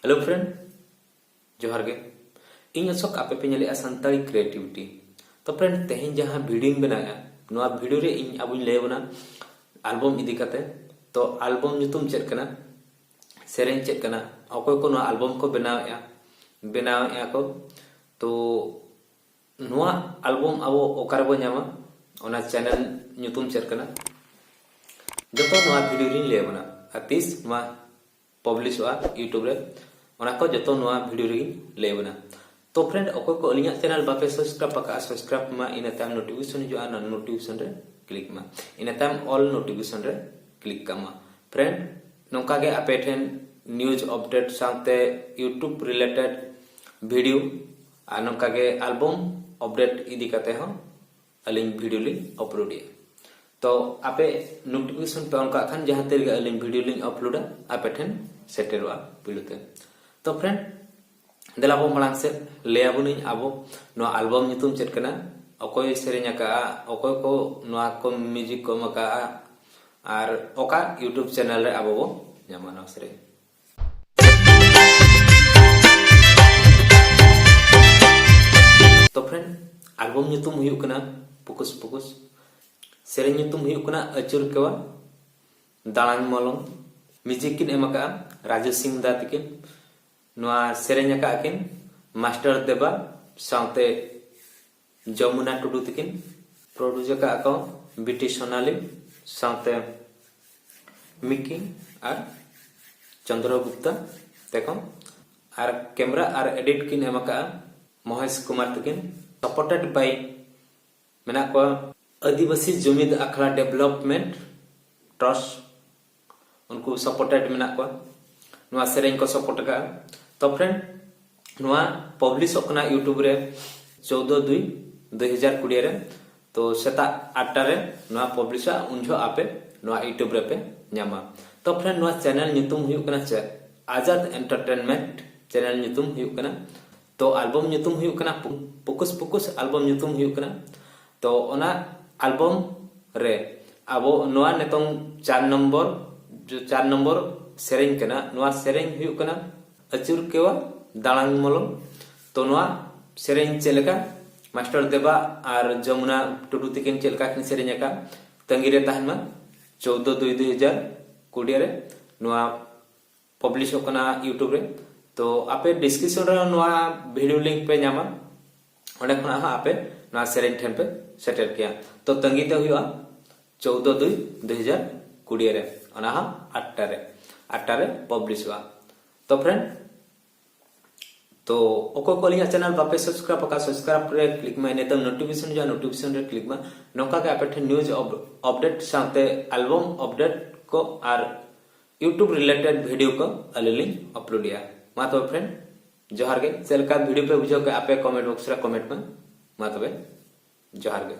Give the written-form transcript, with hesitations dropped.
Hello friend जोहार गे इन अशोक आपे पे नेले संताली क्रिएटिविटी। तो फ्रेंड तेहें जहां वीडियो बनाया नोआ वीडियो रे इन अब ले बना एल्बम इदी कते। तो एल्बम ᱧᱩᱛᱩᱢ चेक कना सेरेन चेक कना अकोय को नोआ एल्बम को बनाया को। तो नोआ एल्बम अब ओकार बो ᱧᱟᱢᱟ ओना चैनल ᱧᱩᱛᱩᱢ चेक कना जतो नोआ वीडियो रे ले बना अतिस मा पब्लिश हुआ यूट्यूब रे ओना को जतो नोआ वीडियो रे ले बना। तो फ्रेंड अकोय को अलिया चैनल बापे सब्सक्राइब पका सब्सक्राइब मा इन टाइम नोटिफिकेशन जो आना नोटिफिकेशन रे क्लिक मा इन टाइम ऑल नोटिफिकेशन रे क्लिक कमा। फ्रेंड नोका गे आपे ठेन न्यूज अपडेट साथे यूट्यूब रिलेटेड वीडियो आ नोका गे एल्बम अपडेट इदी कते हो अलिंग वीडियो लिंग अपलोड दिया। तो आपे नोटिफिकेशन पे उनका खान जहां तेरे अलिंग वीडियो लिंग अपलोड आपे ठेन सेटेरवा पिलुते। तो फ्रेंड देलाबो मलांग से लेयाबुनी आबो नो एल्बम ᱧᱩᱛᱩᱢ चेक कना अकोय सेरेnya का अकोय को नोआ को म्यूजिक को मका आर ओका यूट्यूब चैनल रे आबो बो ᱧᱟᱢᱟ नो सेरे। तो फ्रेंड एल्बम ᱧᱩᱛᱩᱢ हुयु कना पुकुस पुकुस सेरे ᱧᱩᱛᱩᱢ हुयु कना अचुर केवा दालांग मोलंग म्यूजिक किन एमका राजू सिंह दा तिकिन नोआ सेरेnya का किन मास्टर देवा साथे जमुना टुडू तिकिन प्रोड्यूसर का को बीटी सोनाली साथे मिकी और चंद्रा गुप्ता देखो और कैमरा और एडिट किन एमका महेश कुमार तिकिन सपोर्टेड बाय मेना को आदिवासी जुमिद अखड़ा डेवलपमेंट ट्रस्ट उनको सपोर्टेड मेना को नोआ सेरेन को सपोर्ट का। तो फ्रेंड नोआ पब्लिश होकना यूट्यूब रे 14/2/2020 रे। तो सेता 8 रे नोआ पब्लिशा उनजो आपे नोआ यूट्यूब रे पे ᱧᱟᱢᱟ। तो फ्रेंड नोआ चैनल ᱧᱩᱛᱩᱢ हुयु कना चे आजाद एंटरटेनमेंट चैनल ᱧᱩᱛᱩᱢ हुयु कना। तो एल्बम ᱧᱩᱛᱩᱢ हुयु कना पुकुस पुकुस एल्बम ᱧᱩᱛᱩᱢ हुयु कना। तो ओना एल्बम रे अब नोआ नेतों 4 नंबर सेरेन कना नोआ सेरेन हुयु कना अचुर केवा दालांग मोलंग। तो नोआ सेरेन चेलका मास्टर देवा और जमुना टुडू तिकिन चेलका किन सेरेन का तंगीरे तहन मा 14/2/2020 रे नोआ पब्लिश होकना यूट्यूब रे। तो आपे डिस्क्रिप्शन रे नोआ वीडियो लिंक पे ᱧᱟᱢᱟ ओंडे खना हा आपे नोआ सेरेन ठेन पे सेटल किया। तो तंगीते हुआ 14/2/2020 रे ओना हा 8 रे पब्लिश हुआ। तो फ्रेंड तो ओको कोलिया चैनल बापे सब्सक्राइब पका सब्सक्राइब रे क्लिक में नेतम नोटिफिकेशन जो नोटिफिकेशन रे क्लिक में नोका के आपे न्यूज अपडेट साथे एल्बम अपडेट को और यूट्यूब रिलेटेड वीडियो को अलिलिंग अपलोड दिया। मा तो फ्रेंड जोहार गे सेलका वीडियो पे बुझो के आपे कमेंट बॉक्स रे कमेंट में मा तबे जोहार गे।